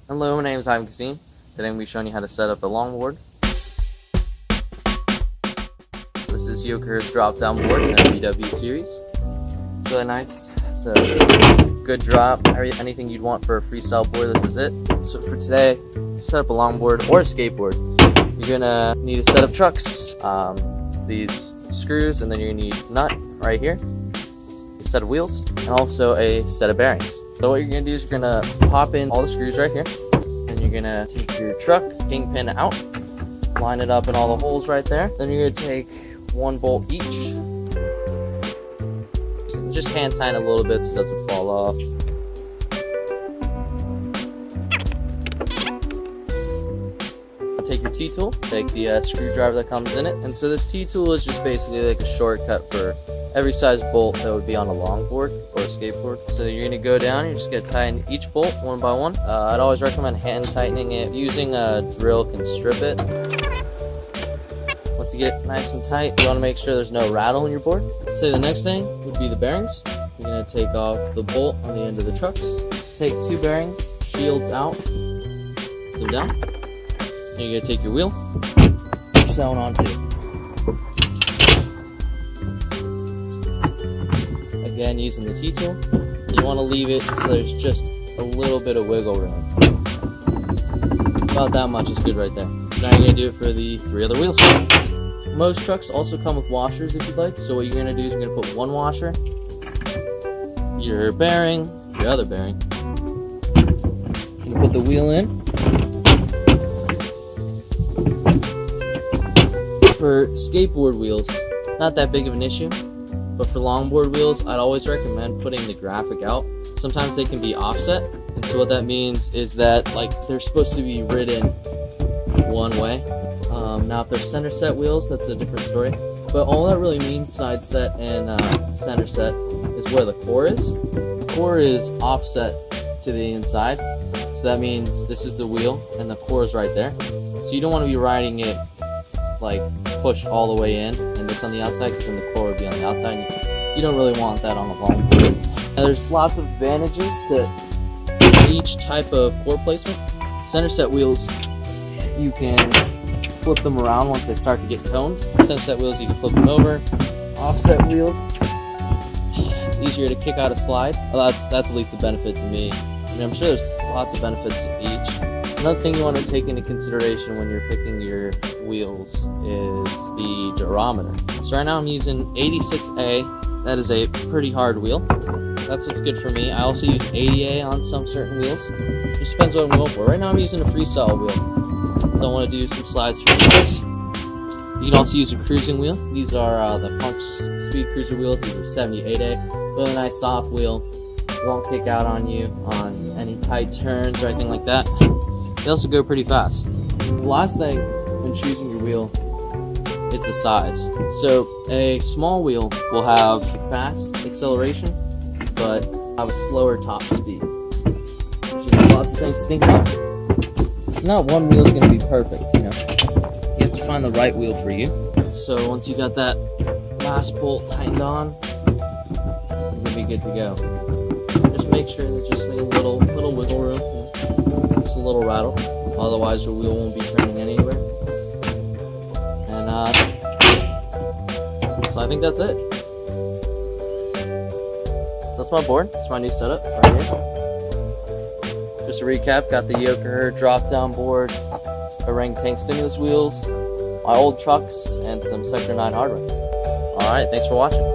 Hello, my name is Couisine. Today I'm going to be showing you how to set up a longboard. This is Yocaher's drop-down board in the VW series. It's really nice. It's a good drop. Anything you'd want for a freestyle board, this is it. So for today, to set up a longboard or a skateboard, you're going to need a set of trucks. These screws, and then you're going to need a nut right here, a set of wheels, and also a set of bearings. So what you're going to do is you're going to pop in all the screws right here, and you're going to take your truck kingpin out, line it up in all the holes right there. Then you're going to take one bolt each, so just hand tighten a little bit so it doesn't fall off. Take your T-tool, take the screwdriver that comes in it, and so this T-tool is just basically like a shortcut for every size bolt that would be on a longboard or a skateboard. So you're going to go down, you're just going to tighten each bolt one by one. I'd always recommend hand tightening it. Using a drill can strip it. Once you get it nice and tight, you want to make sure there's no rattle in your board. So the next thing would be the bearings. You're going to take off the bolt on the end of the trucks. Take two bearings, shields out, put them down. And you're going to take your wheel, push that one on too. Again, using the T-tool, you want to leave it so there's just a little bit of wiggle room. About that much is good right there. Now you're going to do it for the three other wheels. Most trucks also come with washers if you'd like, so what you're going to do is you're going to put one washer, your bearing, your other bearing, you put the wheel in. For skateboard wheels, not that big of an issue, but for longboard wheels, I'd always recommend putting the graphic out. Sometimes they can be offset, and so what that means is that they're supposed to be ridden one way. Now if they're center set wheels, that's a different story, but all that really means, side set and center set, is where the core is. The core is offset to the inside, so that means this is the wheel and the core is right there. So you don't want to be riding it pushed all the way in and this on the outside, because then the core would be on the outside, and you don't really want that on a longboard. Now there's lots of advantages to each type of core placement. Center set wheels, you can flip them around once they start to get coned. Center set wheels, you can flip them over. Offset wheels, it's easier to kick out a slide. Well, that's at least the benefit to me. I mean, I'm sure there's lots of benefits to each. Another thing you want to take into consideration when you're picking your wheels is the durometer. So right now I'm using 86A. That is a pretty hard wheel. That's what's good for me. I also use 80A on some certain wheels. Just depends what I'm going for. Right now I'm using a freestyle wheel. So I want to do some slides for you guys. You can also use a cruising wheel. These are the Punk Speed Cruiser wheels. These are 78A. Really nice soft wheel. It won't kick out on you on any tight turns or anything like that. They also go pretty fast. The last thing when choosing your wheel is the size. So a small wheel will have fast acceleration, but have a slower top speed. There's just lots of things to think about. Not one wheel is going to be perfect, you know. You have to find the right wheel for you. So once you got that last bolt tightened on, you're going to be good to go. Just make sure there's just a little wiggle room. Just a little rattle, otherwise your wheel won't be turning anywhere. And so I think that's it. So that's my board. It's my new setup right here. Just to recap, got the Yocaher drop-down board, orangutan stimulus wheels, my old trucks, and some Sector 9 hardware. Alright, thanks for watching.